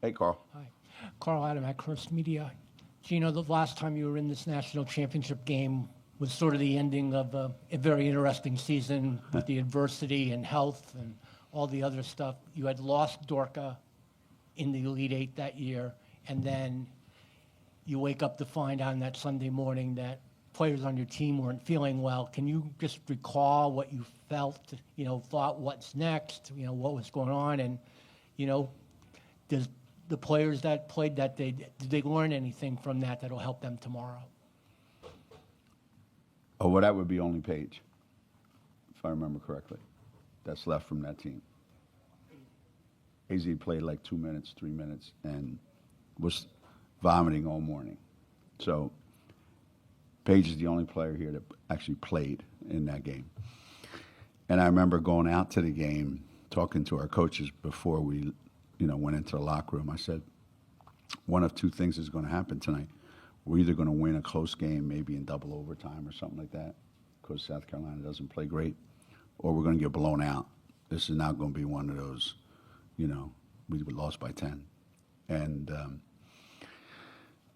Hey, Carl. Hi. Carl Adam at Curse Media. Geno, the last time you were in this national championship game was sort of the ending of a very interesting season with the adversity and health and all the other stuff. You had lost Dorka in the Elite Eight that year, and then you wake up to find out on that Sunday morning that players on your team weren't feeling well. Can you just recall what you felt, thought what's next, what was going on, and, does the players that played that day, did they learn anything from that that'll help them tomorrow? Oh, well, that would be only Paige, if I remember correctly. That's left from that team. AZ played like 2 minutes, 3 minutes, and was vomiting all morning. So Paige is the only player here that actually played in that game. And I remember going out to the game, talking to our coaches before we, went into the locker room. I said, one of two things is going to happen tonight. We're either going to win a close game, maybe in double overtime or something like that, because South Carolina doesn't play great, or we're going to get blown out. This is not going to be one of those, we lost by 10. And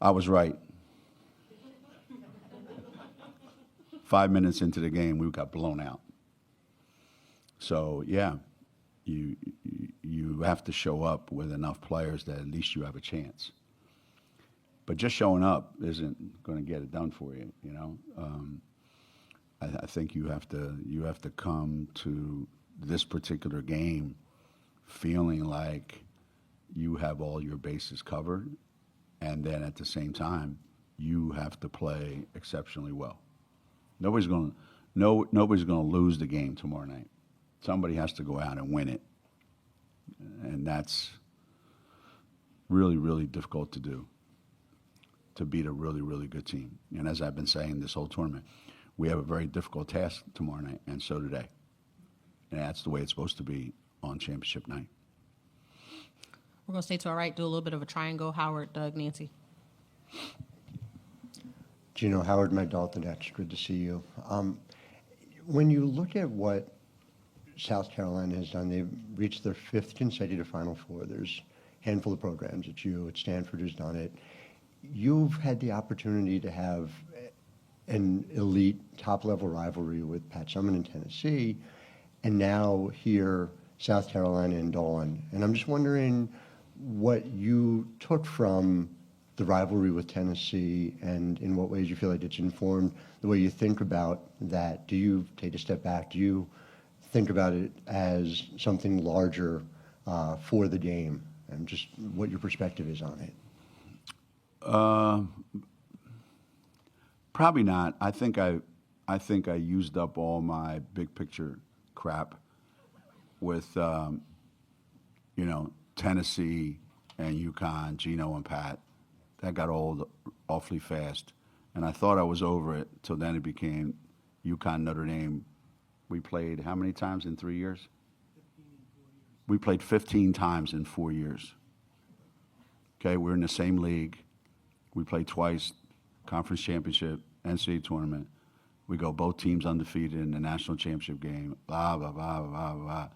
I was right. 5 minutes into the game, we got blown out. So, yeah, you have to show up with enough players that at least you have a chance. But just showing up isn't going to get it done for you. I think you have to come to this particular game feeling like you have all your bases covered, and then at the same time you have to play exceptionally well. Nobody's going to lose the game tomorrow night. Somebody has to go out and win it, and that's really, really difficult to do, to beat a really, really good team. And as I've been saying this whole tournament, we have a very difficult task tomorrow night, and so do they. And that's the way it's supposed to be on championship night. We're going to stay to our right, do a little bit of a triangle. Howard, Doug, Nancy. Geno, Howard Magdal, good to see you. When you look at what South Carolina has done, they've reached their 5th consecutive Final Four. There's a handful of programs. It's you, it's Stanford who's done it. You've had the opportunity to have an elite top-level rivalry with Pat Summitt in Tennessee, and now here, South Carolina and Dawn. And I'm just wondering what you took from the rivalry with Tennessee and in what ways you feel like it's informed the way you think about that. Do you take a step back? Do you think about it as something larger for the game, and just what your perspective is on it? Probably not. I think I used up all my big picture crap with Tennessee and UConn, Geno and Pat. That got old awfully fast, and I thought I was over it till then it became UConn, Notre Dame. We played how many times in 3 years? 15 in 4 years. We played 15 times in 4 years. Okay, we're in the same league. We played twice, conference championship, NCAA tournament. We go both teams undefeated in the national championship game. Blah blah blah blah blah.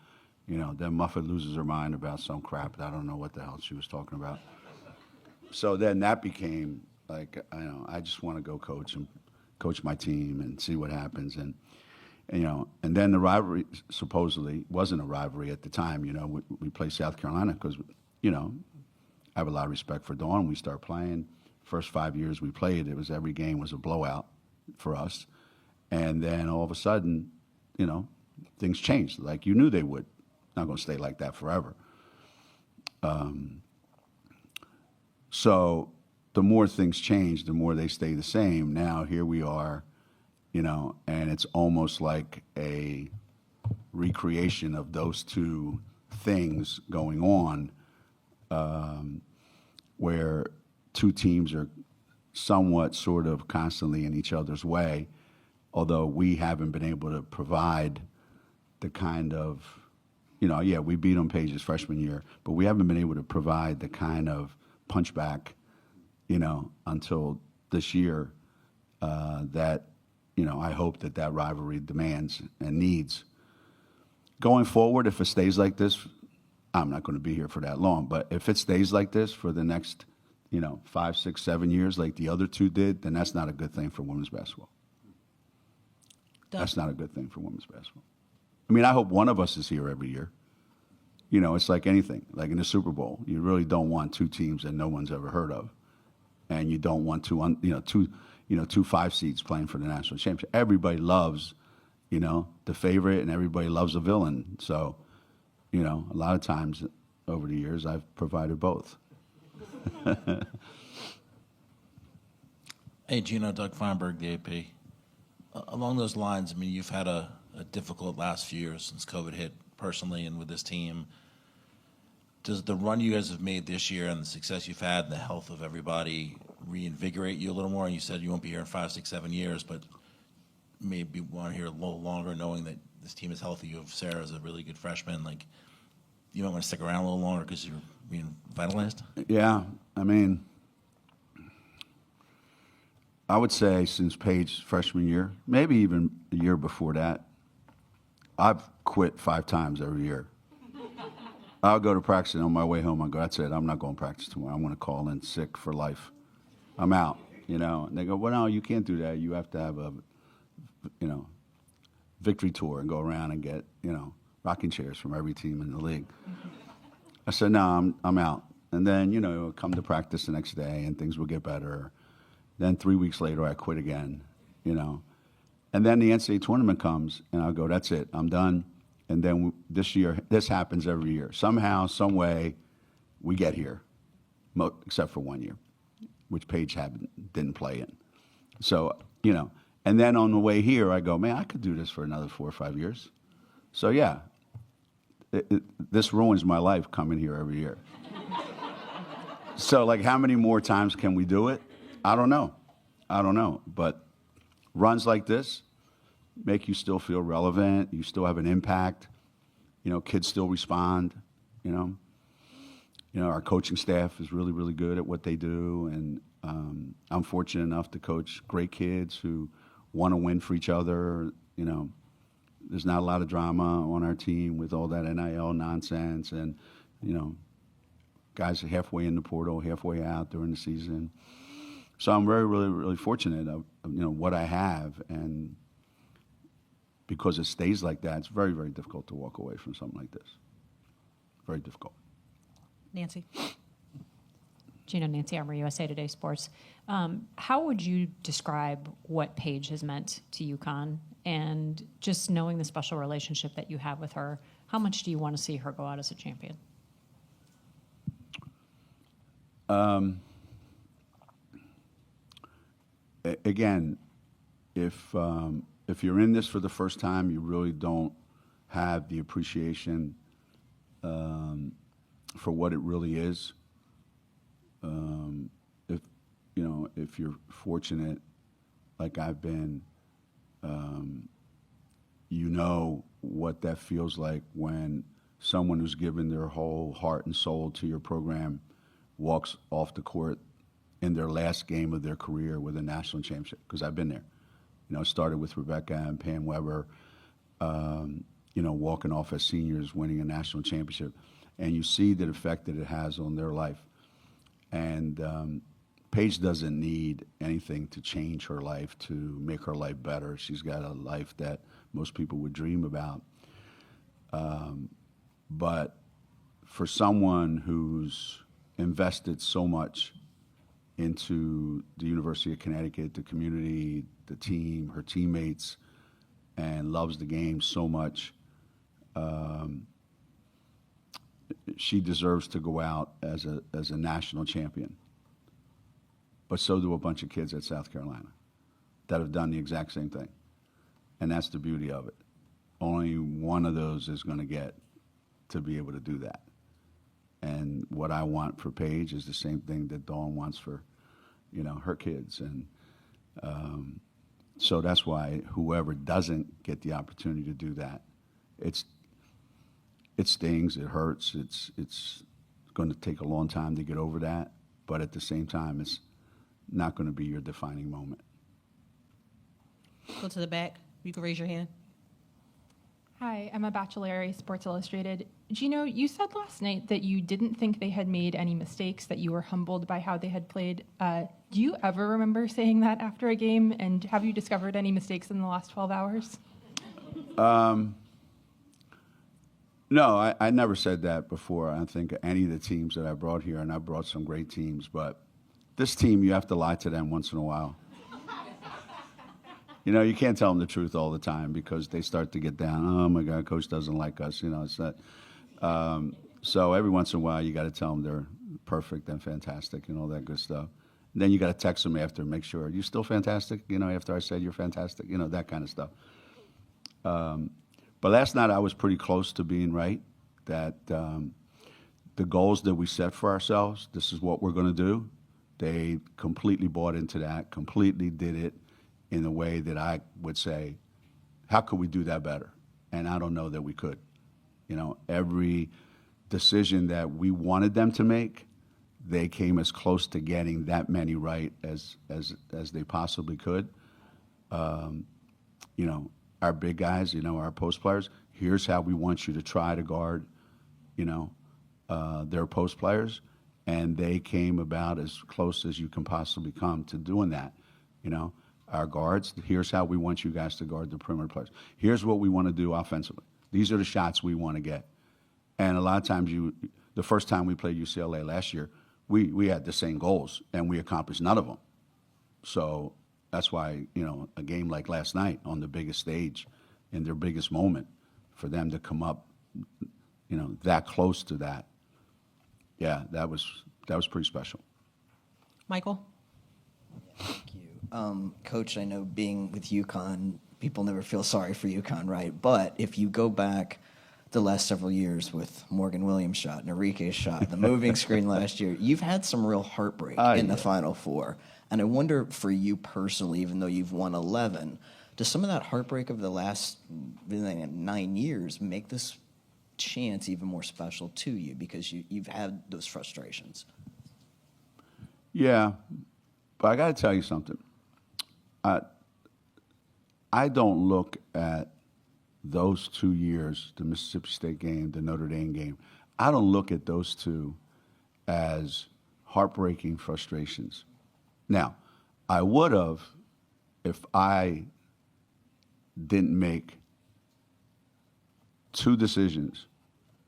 Then Muffet loses her mind about some crap that I don't know what the hell she was talking about. So then that became like, I just want to go coach my team and see what happens. And then the rivalry supposedly wasn't a rivalry at the time. We play South Carolina because, I have a lot of respect for Dawn. We start playing. First 5 years we played, every game was a blowout for us. And then all of a sudden, things changed like you knew they would. Not going to stay like that forever. So the more things change, the more they stay the same. Now here we are, and it's almost like a recreation of those two things going on, where two teams are somewhat sort of constantly in each other's way, although we haven't been able to provide the kind of, we beat them Paige's freshman year, but we haven't been able to provide the kind of punchback, until this year that, I hope that rivalry demands and needs. Going forward, if it stays like this, I'm not going to be here for that long. But if it stays like this for the next, 5, 6, 7 years, like the other two did, then that's not a good thing for women's basketball. That's not a good thing for women's basketball. I mean, I hope one of us is here every year. It's like anything, like in the Super Bowl. You really don't want two teams that no one's ever heard of, and you don't want two 5 seeds playing for the national championship. Everybody loves, the favorite, and everybody loves a villain. So, a lot of times over the years, I've provided both. Hey, Geno, Doug Feinberg, the AP. Along those lines, I mean, you've had a difficult last few years since COVID hit personally and with this team. Does the run you guys have made this year and the success you've had and the health of everybody reinvigorate you a little more? And you said you won't be here in 5, 6, 7 years, but maybe want to hear a little longer knowing that this team is healthy. You have Sarah as a really good freshman. Like, you might want to stick around a little longer because you're being vitalized? Yeah, I mean, I would say since Paige's freshman year, maybe even a year before that, I've quit 5 times every year. I'll go to practice, and on my way home, I go, that's it, I'm not going to practice tomorrow. I'm going to call in sick for life. I'm out, And they go, well, no, you can't do that. You have to have a, victory tour and go around and get, rocking chairs from every team in the league. I said, no, I'm out. And then, come to practice the next day, and things will get better. Then 3 weeks later, I quit again, And then the NCAA tournament comes, and I'll go, that's it, I'm done. And then this year, this happens every year. Somehow, some way, we get here, except for 1 year, which Paige didn't play in. So, and then on the way here, I go, man, I could do this for another 4 or 5 years. So, yeah, this ruins my life coming here every year. So, like, how many more times can we do it? I don't know. But runs like this make you still feel relevant. You still have an impact. Kids still respond. Our coaching staff is really, really good at what they do. And I'm fortunate enough to coach great kids who want to win for each other. There's not a lot of drama on our team with all that NIL nonsense. And, guys are halfway in the portal, halfway out during the season. So I'm very, really, really fortunate of what I have, and because it stays like that, it's very, very difficult to walk away from something like this. Very difficult. Nancy. Geno, Nancy Armour, USA Today Sports. How would you describe what Paige has meant to UConn, and just knowing the special relationship that you have with her, how much do you want to see her go out as a champion? Again, if you're in this for the first time, you really don't have the appreciation for what it really is. If you're fortunate, like I've been, what that feels like when someone who's given their whole heart and soul to your program walks off the court in their last game of their career with a national championship, because I've been there. It started with Rebecca and Pam Weber, walking off as seniors, winning a national championship. And you see the effect that it has on their life. And Paige doesn't need anything to change her life, to make her life better. She's got a life that most people would dream about. But for someone who's invested so much into the University of Connecticut, the community, the team, her teammates, and loves the game so much, she deserves to go out as a national champion. But so do a bunch of kids at South Carolina that have done the exact same thing. And that's the beauty of it. Only one of those is going to get to be able to do that. And what I want for Paige is the same thing that Dawn wants for, her kids. And so that's why whoever doesn't get the opportunity to do that, it stings, it hurts, it's going to take a long time to get over that. But at the same time, it's not going to be your defining moment. Go to the back. You can raise your hand. Hi, Emma Baccellieri, Sports Illustrated. Geno, you said last night that you didn't think they had made any mistakes, that you were humbled by how they had played. Do you ever remember saying that after a game? And have you discovered any mistakes in the last 12 hours? No, I never said that before. I think any of the teams that I brought here, and I brought some great teams, but this team, you have to lie to them once in a while. You know, you can't tell them the truth all the time because they start to get down. Oh, my God, coach doesn't like us. You know, it's not. So every once in a while, you got to tell them they're perfect and fantastic and all that good stuff. And then you got to text them after and make sure, you still fantastic? You know, after I said you're fantastic, you know, that kind of stuff. But last night I was pretty close to being right, that the goals that we set for ourselves, this is what we're going to do. They completely bought into that, completely did it in a way that I would say, how could we do that better? And I don't know that we could. You know, every decision that we wanted them to make, they came as close to getting that many right as they possibly could. You know, our big guys, you know, our post players, here's how we want you to try to guard, you know, their post players. And they came about as close as you can possibly come to doing that. You know, our guards, here's how we want you guys to guard the perimeter players. Here's what we want to do offensively. These are the shots we want to get. And a lot of times the first time we played UCLA last year, we had the same goals and we accomplished none of them. So that's why, you know, a game like last night on the biggest stage in their biggest moment, for them to come up, you know, that close to that, yeah, that was pretty special. Michael? Thank you. Coach, I know being with UConn, people never feel sorry for UConn, right? But if you go back the last several years with Morgan Williams' shot and Enrique's shot, the moving screen last year, you've had some real heartbreak in the Final Four. And I wonder for you personally, even though you've won 11, does some of that heartbreak of the last 9 years make this chance even more special to you because you've had those frustrations? Yeah, but I got to tell you something. I don't look at those 2 years, the Mississippi State game, the Notre Dame game, I don't look at those two as heartbreaking frustrations. Now, I would have if I didn't make two decisions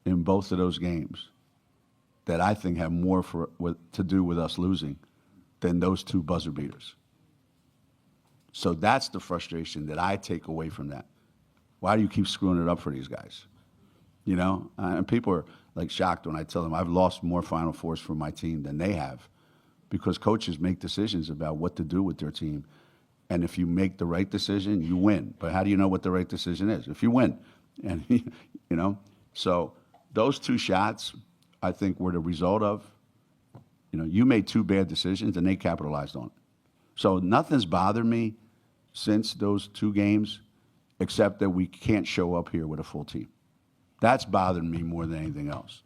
in both of those games that I think have more to do with us losing than those two buzzer beaters. So that's the frustration that I take away from that. Why do you keep screwing it up for these guys? You know, and people are like shocked when I tell them I've lost more Final Fours for my team than they have, because coaches make decisions about what to do with their team. And if you make the right decision, you win. But how do you know what the right decision is? If you win. And, you know, so those two shots, I think, were the result of, you know, you made two bad decisions and they capitalized on it. So nothing's bothered me since those two games, except that we can't show up here with a full team. That's bothered me more than anything else.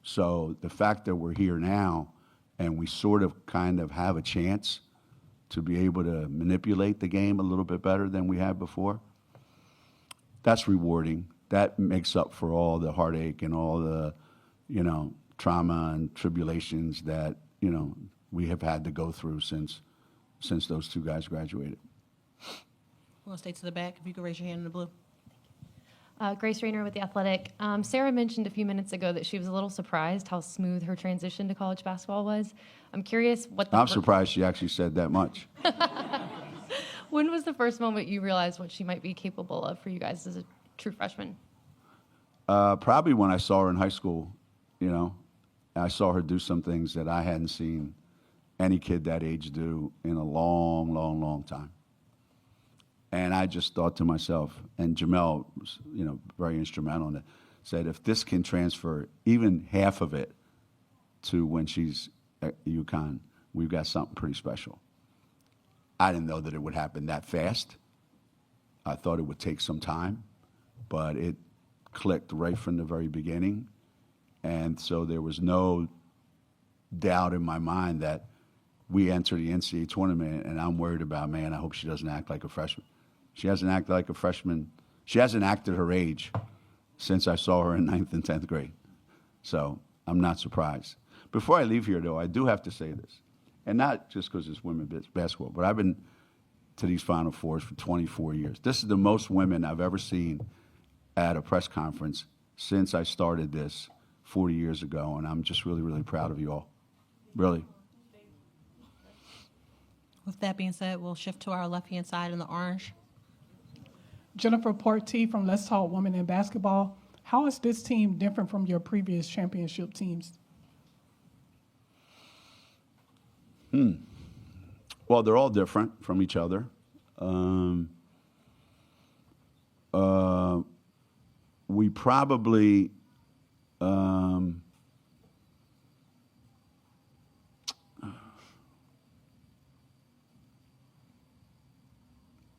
So the fact that we're here now and we sort of kind of have a chance to be able to manipulate the game a little bit better than we had before, that's rewarding. That makes up for all the heartache and all the, you know, trauma and tribulations that, you know, we have had to go through since those two guys graduated. We'll stay to the back. If you could raise your hand in the blue. Grace Rayner with The Athletic. Sarah mentioned a few minutes ago that she was a little surprised how smooth her transition to college basketball was. I'm curious what I'm surprised she actually said that much. When was the first moment you realized what she might be capable of for you guys as a true freshman? Probably when I saw her in high school, you know. I saw her do some things that I hadn't seen any kid that age do in a long, long, long time. And I just thought to myself, and Jamel was, you know, very instrumental in it, said if this can transfer even half of it to when she's at UConn, we've got something pretty special. I didn't know that it would happen that fast. I thought it would take some time, but it clicked right from the very beginning. And so there was no doubt in my mind that we enter the NCAA tournament, and I'm worried about, man, I hope she doesn't act like a freshman. She hasn't acted like a freshman. She hasn't acted her age since I saw her in 9th and 10th grade. So I'm not surprised. Before I leave here, though, I do have to say this, and not just because it's women's basketball, but I've been to these Final Fours for 24 years. This is the most women I've ever seen at a press conference since I started this 40 years ago, and I'm just really, really proud of you all. Really. With that being said, we'll shift to our left-hand side in the orange. Jennifer Porty from Let's Talk Women in Basketball. How is this team different from your previous championship teams? Well, they're all different from each other. We probably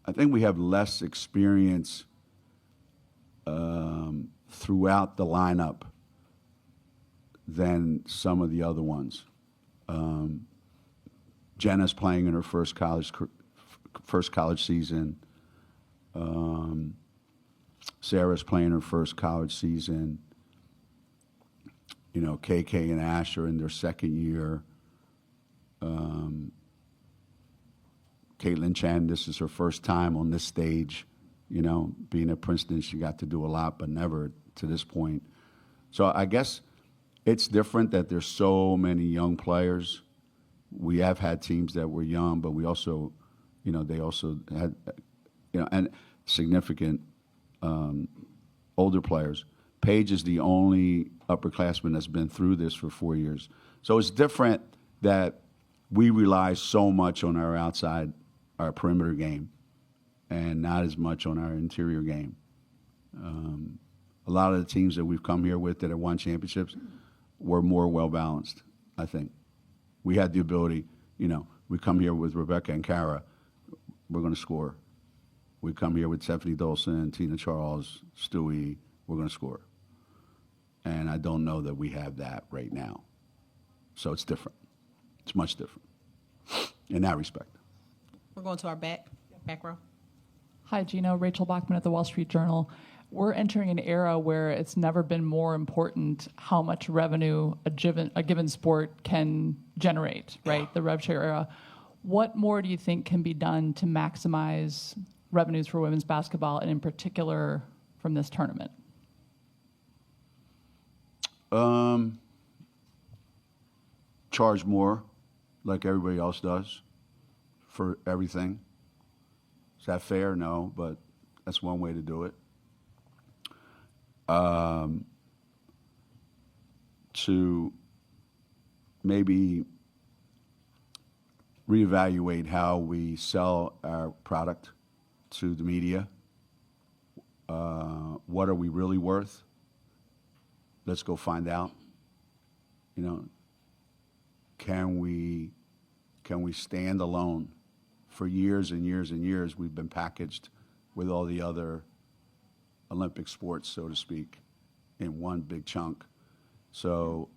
I think we have less experience throughout the lineup than some of the other ones. Jenna's playing in her first college season. Sarah's playing her first college season. You know, KK and Ash are in their second year. Caitlin Chen, this is her first time on this stage. You know, being at Princeton, she got to do a lot, but never to this point. So I guess it's different that there's so many young players. We have had teams that were young, but we also, you know, they also had, you know, and significant older players. Paige is the only upperclassman that's been through this for 4 years. So it's different that we rely so much on our outside, our perimeter game, and not as much on our interior game. A lot of the teams that we've come here with that have won championships were more well-balanced, I think. We had the ability, you know, we come here with Rebecca and Kara, we're going to score. We come here with Stephanie Dolson, Tina Charles, Stewie, we're going to score. And I don't know that we have that right now. So it's different. It's much different in that respect. We're going to our back row. Hi, Geno. Rachel Bachman at the Wall Street Journal. We're entering an era where it's never been more important how much revenue a given sport can generate, right? The rev share era. What more do you think can be done to maximize revenues for women's basketball, and in particular from this tournament? Charge more, like everybody else does, for everything. Is that fair? No, but that's one way to do it. To maybe reevaluate how we sell our product to the media. What are we really worth? Let's go find out. You know, can we stand alone? For years and years and years, we've been packaged with all the other Olympic sports, so to speak, in one big chunk. So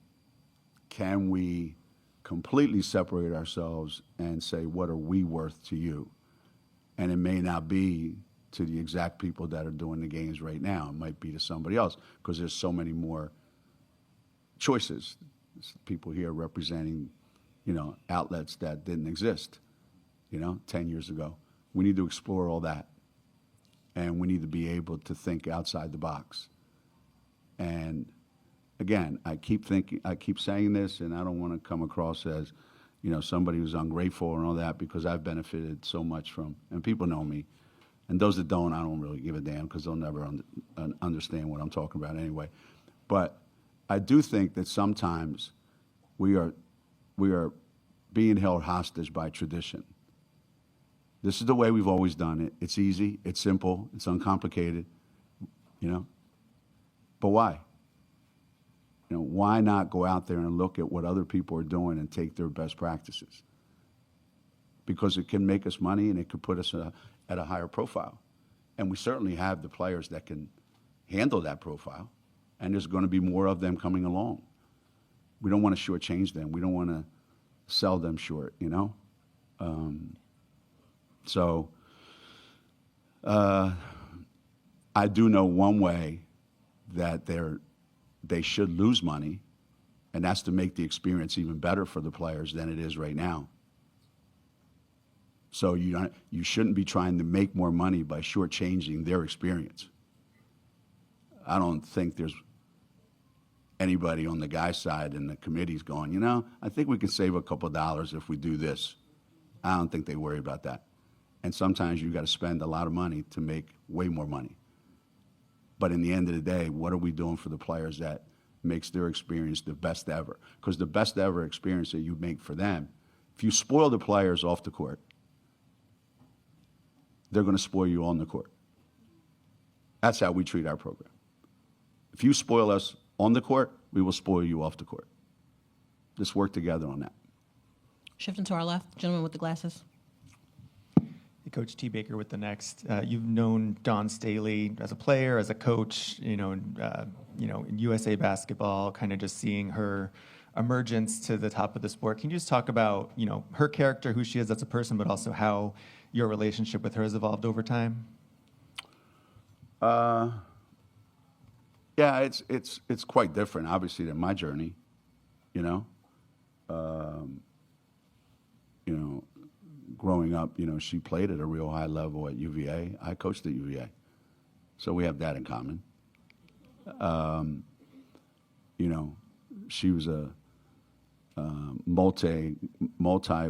can we completely separate ourselves and say, what are we worth to you? And it may not be to the exact people that are doing the games right now. It might be to somebody else, because there's so many more choices. There's people here representing, you know, outlets that didn't exist, you know, 10 years ago. We need to explore all that. And we need to be able to think outside the box. And again, I keep saying this, and I don't want to come across as, you know, somebody who's ungrateful and all that, because I've benefited so much from, and people know me. And those that don't, I don't really give a damn, because they'll never understand what I'm talking about anyway. But I do think that sometimes we are being held hostage by tradition. This is the way we've always done it. It's easy, it's simple, it's uncomplicated, you know. But why? You know, why not go out there and look at what other people are doing and take their best practices? Because it can make us money, and it could put us at a higher profile. And we certainly have the players that can handle that profile, and there's going to be more of them coming along. We don't want to shortchange them. We don't want to sell them short, you know. So I do know one way that they should lose money, and that's to make the experience even better for the players than it is right now. So you shouldn't be trying to make more money by shortchanging their experience. I don't think there's anybody on the guy's side in the committee's going, I think we can save a couple dollars if we do this. I don't think they worry about that. And sometimes you got to spend a lot of money to make way more money. But in the end of the day, what are we doing for the players that makes their experience the best ever? Because the best ever experience that you make for them, if you spoil the players off the court, they're going to spoil you on the court. That's how we treat our program. If you spoil us on the court, we will spoil you off the court. Let's work together on that. Shifting to our left, gentleman with the glasses. Hey, Coach T. Baker with the Next. You've known Don Staley as a player, as a coach, in USA basketball, kind of just seeing her emergence to the top of the sport. Can you just talk about, her character, who she is as a person, but also how your relationship with her has evolved over time? Yeah, it's quite different, obviously, than my journey. Growing up, she played at a real high level at UVA. I coached at UVA, so we have that in common. She was a multi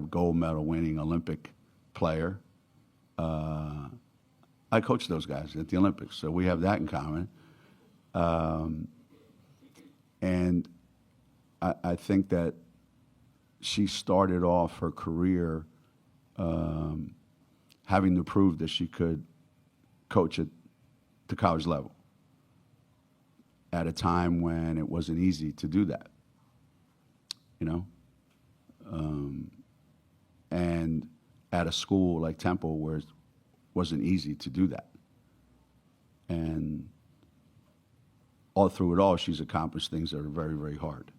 gold medal winning Olympic player. I coached those guys at the Olympics, so we have that in common. And I think that she started off her career having to prove that she could coach at the college level at a time when it wasn't easy to do that, and at a school like Temple where it wasn't easy to do that. And all through it all, she's accomplished things that are very, very hard,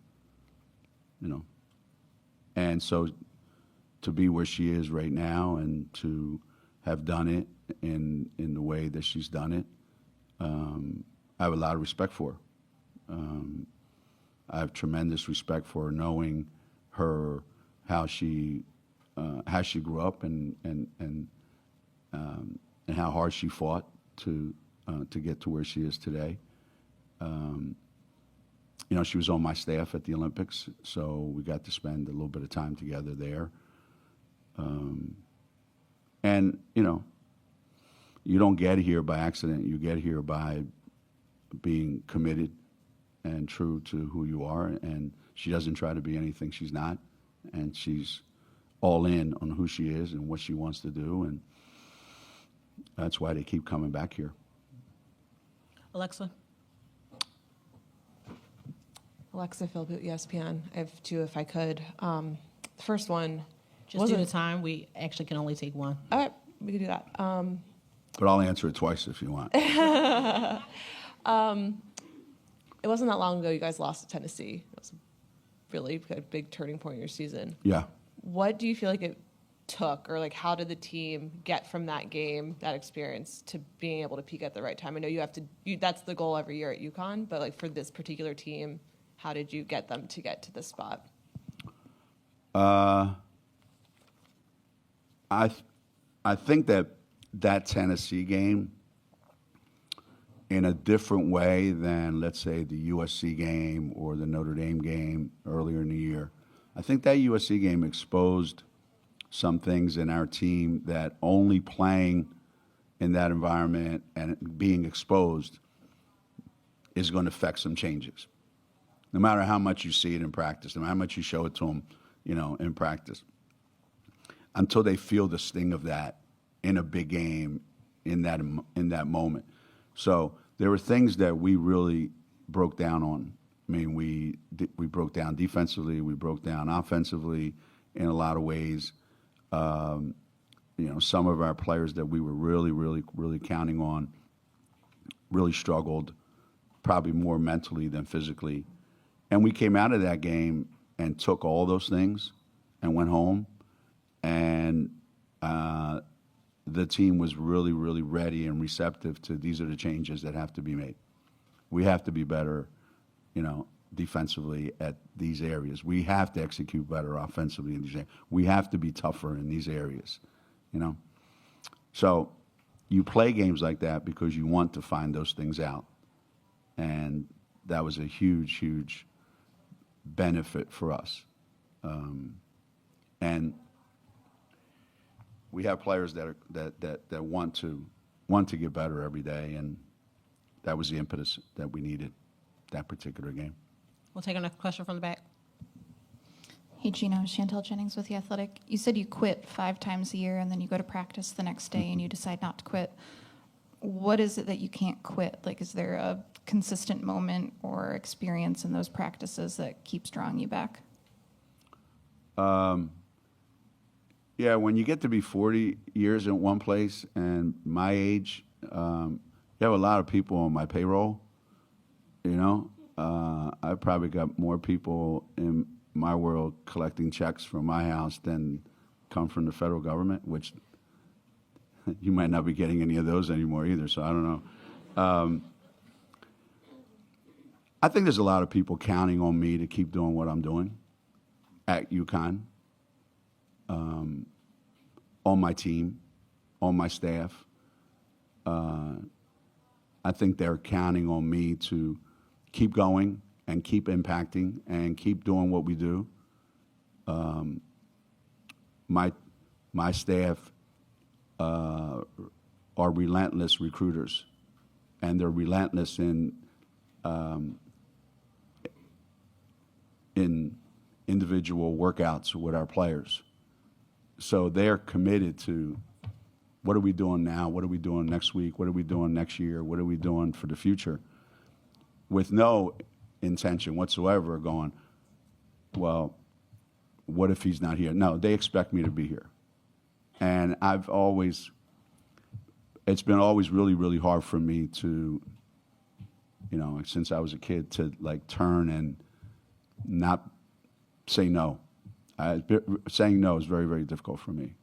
And so to be where she is right now and to have done it in the way that she's done it, I have a lot of respect for her. I have tremendous respect for her, knowing her, how she grew up and how hard she fought to get to where she is today. She was on my staff at the Olympics, so we got to spend a little bit of time together there. And you don't get here by accident. You get here by being committed and true to who you are. And she doesn't try to be anything she's not. And she's all in on who she is and what she wants to do. And that's why they keep coming back here. Alexa. Alexa Philbert, ESPN. I have two, if I could. The first one. Just due to time, we actually can only take one. All right, we can do that. But I'll answer it twice if you want. It wasn't that long ago you guys lost to Tennessee. It was really a big turning point in your season. Yeah. What do you feel like it took, or like how did the team get from that game, that experience, to being able to peak at the right time? I know you have to. That's the goal every year at UConn, but like for this particular team, how did you get them to get to this spot? I think that Tennessee game, in a different way than, let's say, the USC game or the Notre Dame game earlier in the year, I think that USC game exposed some things in our team that only playing in that environment and being exposed is going to affect some changes. No matter how much you see it in practice, no matter how much you show it to them, in practice, until they feel the sting of that in a big game in that moment. So there were things that we really broke down on. I mean, we broke down defensively, we broke down offensively in a lot of ways. Some of our players that we were really, really, really counting on really struggled, probably more mentally than physically. And we came out of that game and took all those things and went home. And the team was really, really ready and receptive to these are the changes that have to be made. We have to be better, defensively at these areas. We have to execute better offensively in these areas. We have to be tougher in these areas, So you play games like that because you want to find those things out. And that was a huge, huge benefit for us. And we have players that want to get better every day, and that was the impetus that we needed that particular game. We'll take our next question from the back. Hey, Geno, Chantel Jennings with The Athletic. You said you quit 5 times a year and then you go to practice the next day and you decide not to quit. What is it that you can't quit? Like, is there a consistent moment or experience in those practices that keeps drawing you back? Yeah, when you get to be 40 years in one place and my age, you have a lot of people on my payroll, I probably got more people in my world collecting checks from my house than come from the federal government, which you might not be getting any of those anymore either, so I don't know. I think there's a lot of people counting on me to keep doing what I'm doing at UConn, on my team, on my staff. I think they're counting on me to keep going and keep impacting and keep doing what we do. My staff are relentless recruiters, and they're relentless in individual workouts with our players. So they're committed to what are we doing now, what are we doing next week, what are we doing next year, what are we doing for the future, with no intention whatsoever going, well, what if he's not here? No, they expect me to be here. And it's been always really, really hard for me to, since I was a kid, to turn and not say no. Saying no is very, very difficult for me.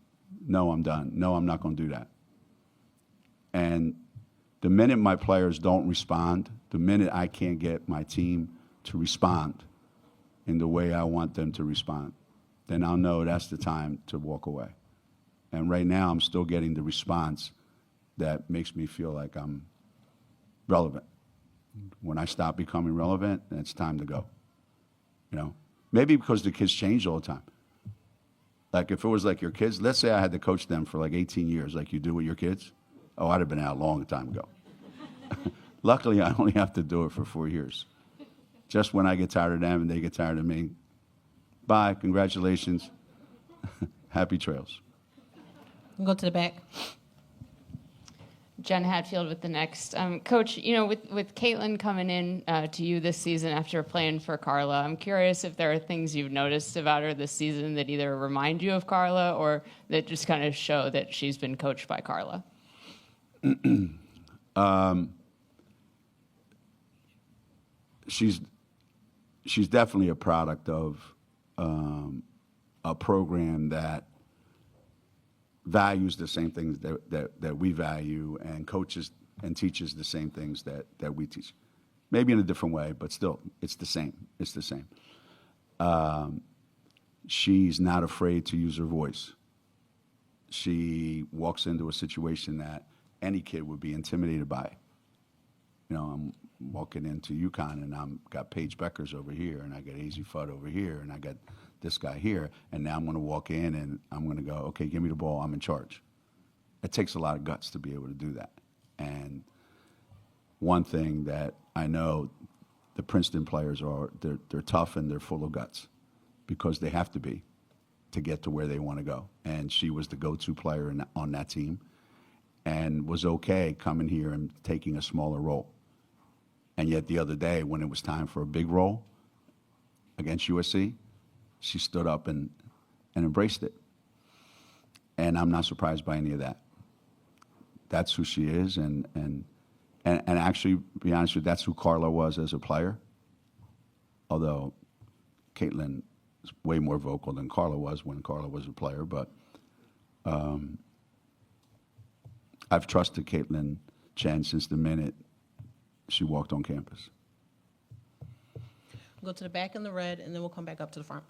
No, I'm done. No, I'm not going to do that. And the minute my players don't respond, the minute I can't get my team to respond in the way I want them to respond, then I'll know that's the time to walk away. And right now, I'm still getting the response that makes me feel like I'm relevant. When I stop becoming relevant, it's time to go. Maybe because the kids change all the time. Like if it was like your kids, let's say I had to coach them for 18 years like you do with your kids. Oh, I'd have been out a long time ago. Luckily, I only have to do it for 4 years. Just when I get tired of them and they get tired of me. Bye, congratulations. Happy trails. We'll go to the back. Jen Hatfield with the Next. Coach, with Caitlin coming in to you this season after playing for Carla, I'm curious if there are things you've noticed about her this season that either remind you of Carla or that just kind of show that she's been coached by Carla. She's definitely a product of a program that values the same things that we value and coaches and teaches the same things that we teach. Maybe in a different way, but still, it's the same. It's the same. She's not afraid to use her voice. She walks into a situation that any kid would be intimidated by. I'm walking into UConn and I'm got Paige Beckers over here and I got AZ Fudd over here and I got this guy here, and now I'm going to walk in and I'm going to go, okay, give me the ball, I'm in charge. It takes a lot of guts to be able to do that. And one thing that I know the Princeton players are, they're tough and they're full of guts because they have to be to get to where they want to go. And she was the go-to player on that team and was okay coming here and taking a smaller role. And yet the other day when it was time for a big role against USC, she stood up and embraced it. And I'm not surprised by any of that. That's who she is. And actually, to be honest with you, that's who Carla was as a player. Although Caitlin is way more vocal than Carla was when Carla was a player. But I've trusted Caitlin Chen since the minute she walked on campus. We'll go to the back in the red, and then we'll come back up to the front.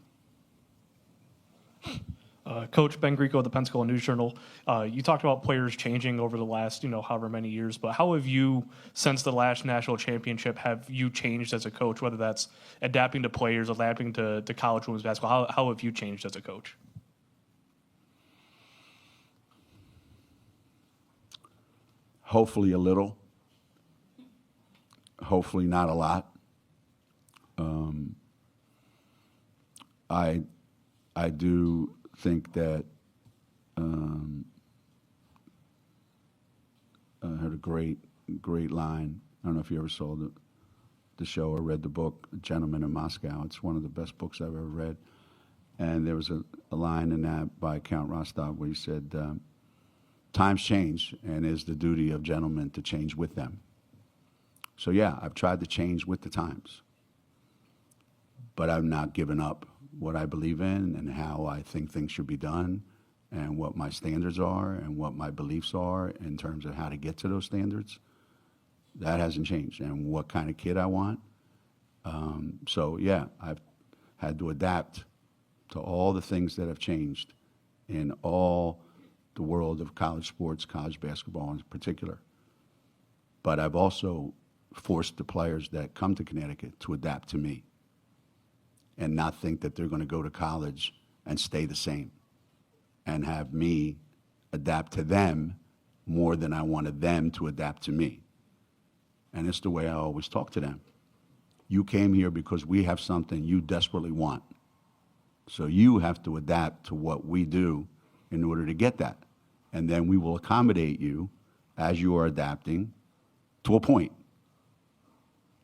Coach Ben Greco of the Pensacola News Journal. You talked about players changing over the last, however many years, but how have you, since the last national championship, have you changed as a coach, whether that's adapting to players, adapting to college women's basketball? How have you changed as a coach? Hopefully a little. Hopefully not a lot. I do think that I heard a great line. I don't know if you ever saw the show or read the book, Gentleman in Moscow. It's one of the best books I've ever read. And there was a line in that by Count Rostov where he said, times change, and it is the duty of gentlemen to change with them. So yeah, I've tried to change with the times, but I've not given up what I believe in and how I think things should be done and what my standards are and what my beliefs are in terms of how to get to those standards. That hasn't changed, and what kind of kid I want. So yeah, I've had to adapt to all the things that have changed in all the world of college sports, college basketball in particular. But I've also forced the players that come to Connecticut to adapt to me and not think that they're going to go to college and stay the same and have me adapt to them more than I wanted them to adapt to me. And it's the way I always talk to them. You came here because we have something you desperately want. So you have to adapt to what we do in order to get that. And then we will accommodate you as you are adapting to a point.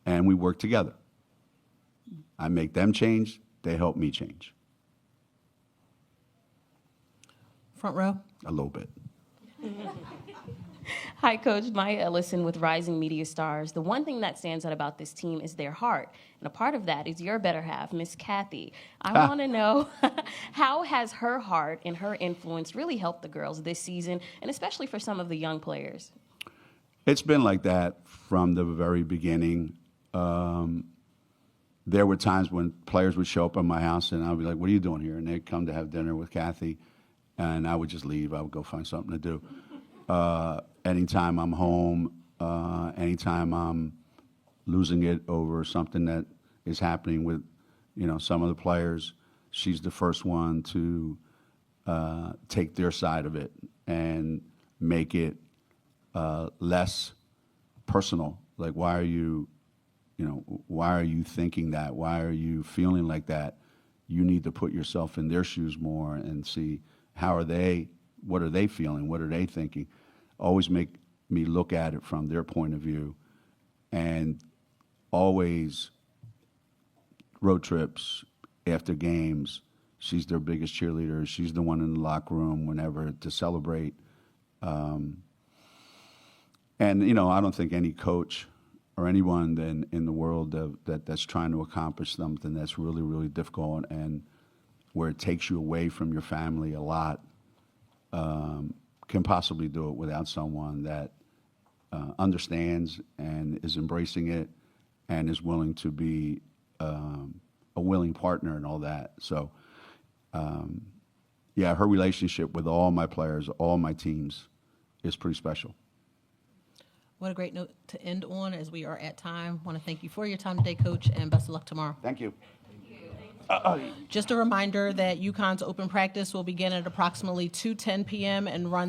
And we work together. I make them change, they help me change. Front row. A little bit. Hi, Coach. Maya Ellison with Rising Media Stars. The one thing that stands out about this team is their heart. And a part of that is your better half, Miss Kathy. I want to know, how has her heart and her influence really helped the girls this season, and especially for some of the young players? It's been like that from the very beginning. There were times when players would show up at my house and I'd be like, what are you doing here? And they'd come to have dinner with Kathy, and I would just leave. I would go find something to do. Anytime I'm home, anytime I'm losing it over something that is happening with, some of the players, she's the first one to take their side of it and make it less personal. Like, why are you thinking that? Why are you feeling like that? You need to put yourself in their shoes more and see what are they feeling? What are they thinking? Always make me look at it from their point of view, and always road trips, after games, she's their biggest cheerleader. She's the one in the locker room whenever to celebrate. And, I don't think any coach or anyone in the world that's trying to accomplish something that's really, really difficult and where it takes you away from your family a lot, can possibly do it without someone that understands and is embracing it and is willing to be a willing partner and all that. So, her relationship with all my players, all my teams, is pretty special. What a great note to end on as we are at time. I want to thank you for your time today, Coach, and best of luck tomorrow. Thank you. Just a reminder that UConn's open practice will begin at approximately 2:10 p.m. and run